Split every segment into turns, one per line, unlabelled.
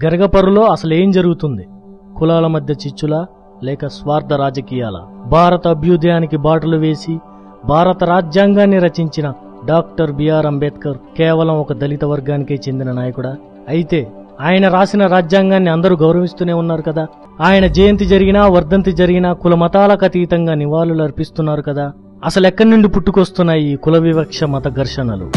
గరగపర్రులో అసలేం జరుగుతుంది? కులాల మధ్య చిచ్చులా లేక స్వార్థ రాజకీయాల? భారత అభ్యుదయానికి బాటలు వేసి భారత రాజ్యాంగాన్ని రచించిన డాక్టర్ బిఆర్ అంబేద్కర్ కేవలం ఒక దళిత వర్గానికే చెందిన నాయకుడా? అయితే ఆయన రాసిన రాజ్యాంగాన్ని అందరూ గౌరవిస్తూనే ఉన్నారు కదా. ఆయన జయంతి జరిగినా వర్ధంతి జరిగినా కుల మతాలకు అతీతంగా నివాళులు అర్పిస్తున్నారు కదా. అసలు ఎక్కడి నుండి పుట్టుకొస్తున్నాయి ఈ కుల వివక్ష మత ఘర్షణలు?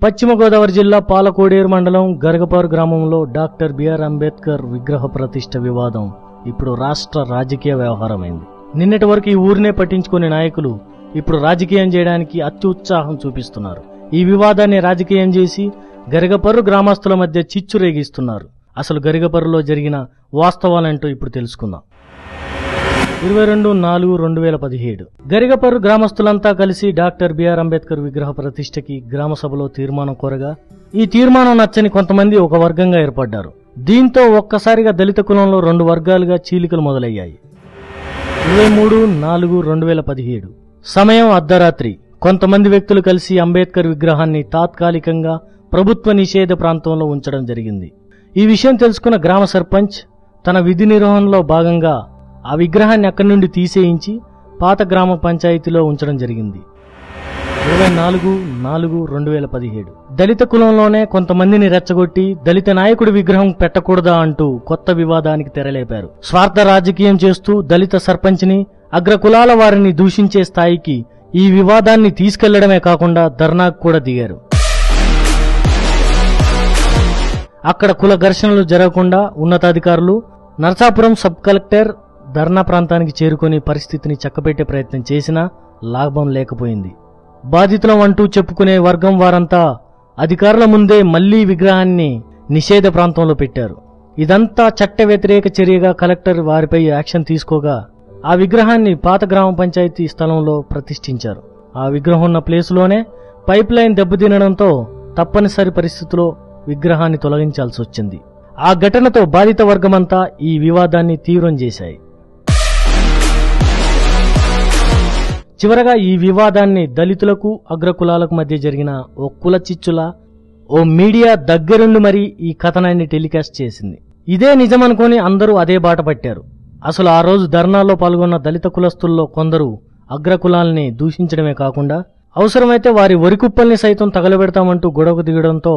పశ్చిమ గోదావరి జిల్లా పాలకోడేరు మండలం గరగపారు గ్రామంలో డాక్టర్ బిఆర్ అంబేద్కర్ విగ్రహ ప్రతిష్ఠ వివాదం ఇప్పుడు రాష్ట్ర రాజకీయ వ్యవహారమైంది. నిన్నటి వరకు ఈ ఊరినే పట్టించుకునే నాయకులు ఇప్పుడు రాజకీయం చేయడానికి అత్యుత్సాహం చూపిస్తున్నారు. ఈ వివాదాన్ని రాజకీయం చేసి గరగపర్రు గ్రామస్తుల మధ్య చిచ్చు రేగిస్తున్నారు. అసలు గరగపర్రులో జరిగిన వాస్తవాలంటూ ఇప్పుడు తెలుసుకుందాం. 22/4/2017 గరిగపర్రు గ్రామస్తులంతా కలిసి డాక్టర్ బిఆర్ అంబేద్కర్ విగ్రహ ప్రతిష్టకి గ్రామ సభలో తీర్మానం కోరగా ఈ తీర్మానం నచ్చని కొంతమంది ఒక వర్గంగా ఏర్పడ్డారు. దీంతో ఒక్కసారిగా దళిత కులంలో 2 వర్గాలుగా చీలికలు మొదలయ్యాయి. 23/4/2017 సమయం అర్ధరాత్రి కొంతమంది వ్యక్తులు కలిసి అంబేద్కర్ విగ్రహాన్ని తాత్కాలికంగా ప్రభుత్వ నిషేధ ప్రాంతంలో ఉంచడం జరిగింది. ఈ విషయం తెలుసుకున్న గ్రామ సర్పంచ్ తన విధి నిర్వహణలో భాగంగా ఆ విగ్రహాన్ని అక్కడి నుండి తీసేయించి పాత గ్రామ పంచాయతీలో ఉంచడం జరిగింది. 24/4/2017 దళిత కులంలోనే కొంతమందిని రెచ్చగొట్టి దళిత నాయకుడి విగ్రహం పెట్టకూడదా అంటూ కొత్త వివాదానికి తెరలేపారు. స్వార్థ రాజకీయం చేస్తూ దళిత సర్పంచ్ని అగ్ర కులాల వారిని దూషించే స్థాయికి ఈ వివాదాన్ని తీసుకెళ్లడమే కాకుండా ధర్నాకు కూడా దిగారు. అక్కడ కుల ఘర్షణలు జరగకుండా ఉన్నతాధికారులు నర్సాపురం సబ్ కలెక్టర్ ధర్నా ప్రాంతానికి చేరుకుని పరిస్థితిని చక్కబెట్టే ప్రయత్నం చేసినా లాభం లేకపోయింది. బాధితులం అంటూ చెప్పుకునే వర్గం వారంతా అధికారుల ముందే మళ్లీ విగ్రహాన్ని నిషేధ ప్రాంతంలో పెట్టారు. ఇదంతా చట్ట వ్యతిరేక చర్యగా కలెక్టర్ వారిపై యాక్షన్ తీసుకోగా ఆ విగ్రహాన్ని పాత గ్రామ పంచాయతీ స్థలంలో ప్రతిష్ఠించారు. ఆ విగ్రహం ఉన్న ప్లేసులోనే పైప్ లైన్ దెబ్బతినడంతో తప్పనిసరి పరిస్థితిలో విగ్రహాన్ని తొలగించాల్సి వచ్చింది. ఆ ఘటనతో బాధిత వర్గమంతా ఈ వివాదాన్ని తీవ్రం చేశాయి. చివరగా ఈ వివాదాన్ని దళితులకు అగ్రకులాలకు మధ్య జరిగిన ఓ కుల చిచ్చులా ఓ మీడియా దగ్గరుండి మరీ ఈ కథనాన్ని టెలికాస్ట్ చేసింది. ఇదే నిజమనుకొని అందరూ అదే బాట పట్టారు. అసలు ఆ రోజు ధర్నాలో పాల్గొన్న దళిత కులస్తుల్లో కొందరు అగ్రకులాల్ని దూషించడమే కాకుండా అవసరమైతే వారి వరికుప్పల్ని సైతం తగలబెడతామంటూ గొడవకు దిగడంతో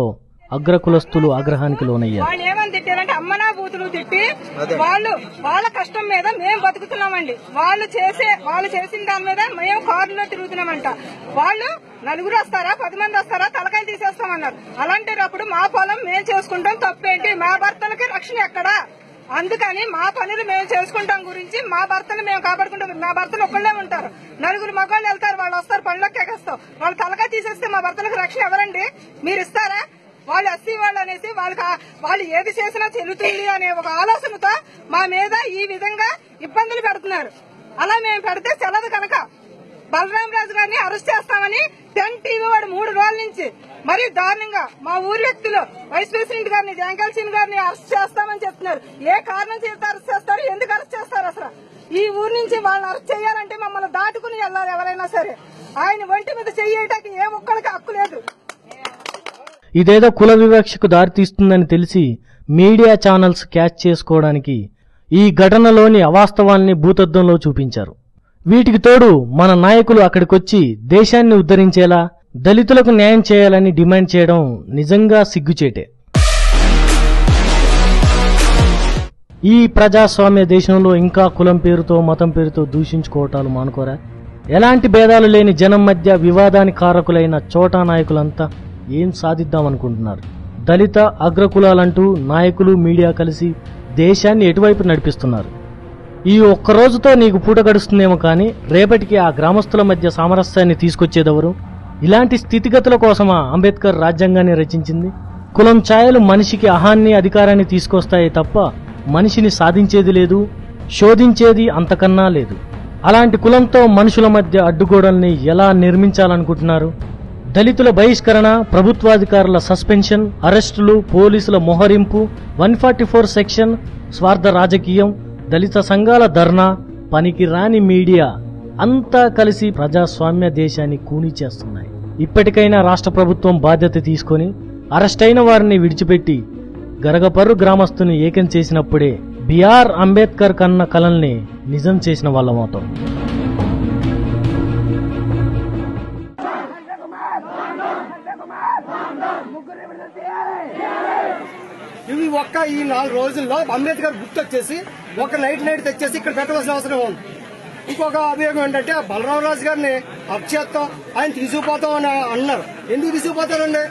అగ్రకులస్తులు ఆగ్రహానికి లోనయ్యారు.
వాళ్ళు ఏమని తిట్టారంటే అమ్మనా బూతులు తిట్టి వాళ్ళ కష్టం మీద మేము బతుకుతున్నామండి. వాళ్ళు చేసిన దాని మీద మేము కారులో తిరుగుతున్నామంట. వాళ్ళు 4 వస్తారా 10 మంది వస్తారా తలకాయలు తీసేస్తామన్నారు. అలాంటప్పుడు మా పొలం మేము చేసుకుంటాం, తప్పేంటి? మా భర్తలకి రక్షణ ఎక్కడా? అందుకని మా పనులు మేము చేసుకుంటాం గురించి మా భర్తను మేము కాపాడుకుంటాం. మా భర్తలు ఒక్కళ్ళే ఉంటారు, 4 మగవాళ్ళు వెళ్తారు, వాళ్ళు వస్తారు, పనులకు ఎగేస్తాం. వాళ్ళు తలకాయ తీసేస్తే మా భర్తలకు రక్షణ ఎవరండి? మీరు ఇస్తారా? వాళ్ళు ఎస్సీ వాళ్ళు అనేసి వాళ్ళు ఏది చేసినా చెల్లుతుంది అనే ఒక ఆలోచనతో మా మీద ఈ విధంగా ఇబ్బందులు పెడుతున్నారు. అలా మేము పెడితే చెల్లదు కనుక బలరామరాజు గారిని అరెస్ట్ చేస్తామని 10 టీవీ వాడు 3 రోజుల నుంచి మరీ దారుణంగా మా ఊరి వ్యక్తులు వైస్ ప్రెసిడెంట్ గారిని జంకల్ సింగ్ గారిని అరెస్ట్ చేస్తామని చెప్తున్నారు. ఏ కారణం చేత అరెస్ట్ చేస్తారు? ఎందుకు అరెస్ట్ చేస్తారు? అసలు ఈ ఊరి నుంచి వాళ్ళని అరెస్ట్ చేయాలంటే మమ్మల్ని దాటుకుని వెళ్ళాలి ఎవరైనా సరే. ఆయన ఒంటి మీద చెయ్యటానికి ఏ ఒక్కడికి హక్కు లేదు.
ఇదేదో కుల వివక్షకు దారితీస్తుందని తెలిసి మీడియా ఛానల్స్ క్యాచ్ చేసుకోవడానికి ఈ ఘటనలోని అవాస్తవాల్ని భూతద్దంలో చూపించారు. వీటికి తోడు మన నాయకులు అక్కడికొచ్చి దేశాన్ని ఉద్ధరించేలా దళితులకు న్యాయం చేయాలని డిమాండ్ చేయడం నిజంగా సిగ్గుచేటే. ఈ ప్రజాస్వామ్య దేశంలో ఇంకా కులం పేరుతో మతం పేరుతో దూషించుకోవటాలు మానుకోరా? ఎలాంటి భేదాలు లేని జనం మధ్య వివాదానికి కారకులైన చోటా నాయకులంతా ఏం సాధిద్దామనుకుంటున్నారు? దళిత అగ్రకులాలంటూ నాయకులు మీడియా కలిసి దేశాన్ని ఎటువైపు నడిపిస్తున్నారు? ఈ ఒక్కరోజుతో నీకు పూట గడుస్తుందేమో కానీ రేపటికి ఆ గ్రామస్తుల మధ్య సామరస్యాన్ని తీసుకొచ్చేదెవరు? ఇలాంటి స్థితిగతుల కోసమా అంబేద్కర్ రాజ్యాంగాన్ని రచించింది? కులం ఛాయలు మనిషికి అహాన్ని అధికారాన్ని తీసుకొస్తాయి తప్ప మనిషిని సాధించేది లేదు, శోధించేది అంతకన్నా లేదు. అలాంటి కులంతో మనుషుల మధ్య అడ్డుగోడల్ని ఎలా నిర్మించాలనుకుంటున్నారు? దళితుల బహిష్కరణ, ప్రభుత్వాధికారుల సస్పెన్షన్, అరెస్టులు, పోలీసుల మొహరింపు, 144 సెక్షన్, స్వార్థ రాజకీయం, దళిత సంఘాల ధర్నా, పనికిరాని మీడియా అంతా కలిసి ప్రజాస్వామ్య దేశాన్ని కూని చేస్తున్నాయి. ఇప్పటికైనా రాష్ట్ర ప్రభుత్వం బాధ్యత తీసుకొని అరెస్టైన వారిని విడిచిపెట్టి గరగపర్రు గ్రామస్తుని ఏకం చేసినప్పుడే బిఆర్ అంబేద్కర్ కన్న కలల్ని నిజం చేసిన వాళ్ళమవుతాం.
ఇవి ఒక్క ఈ 4 రోజుల్లో అంబేద్కర్ గుర్తొచ్చేసి ఒక నైట్ తెచ్చేసి ఇక్కడ పెట్టవలసిన అవసరం ఉంది. ఇంకొక అభియోగం ఏంటంటే బలరామరాజు గారిని అక్షేత్తం ఆయన తీసుకుపోతాం అని అన్నారు. ఎందుకు తీసుకుపోతారండి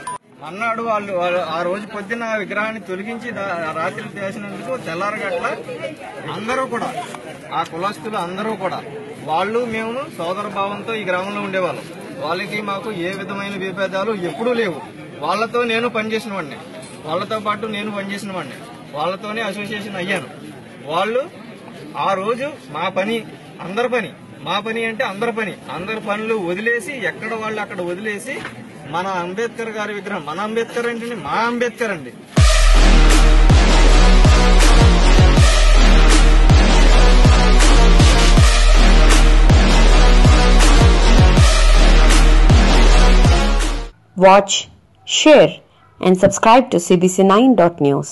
అన్నాడు. వాళ్ళు ఆ రోజు పొద్దున్న విగ్రహాన్ని తొలగించి రాత్రి చేసినందుకు తెల్లారగట్ల అందరూ కూడా ఆ కులస్తులు అందరూ కూడా వాళ్ళు మేము సోదర భావంతో ఈ గ్రామంలో ఉండేవాళ్ళం. వాళ్ళకి మాకు ఏ విధమైన విభేదాలు ఎప్పుడూ లేవు. వాళ్ళతో నేను పనిచేసిన వాడిని, వాళ్ళతో పాటు నేను పనిచేసిన వాడిని, వాళ్ళతోనే అసోసియేషన్ అయ్యాను. వాళ్ళు ఆ రోజు మా పని అందరి పని, మా పని అంటే అందరి పని, అందరి పనులు వదిలేసి ఎక్కడ వాళ్ళు అక్కడ వదిలేసి మన అంబేద్కర్ గారి విగ్రహం, మన అంబేద్కర్ అంటే మా అంబేద్కర్ అండి.
Watch, share and subscribe to cbc9.news.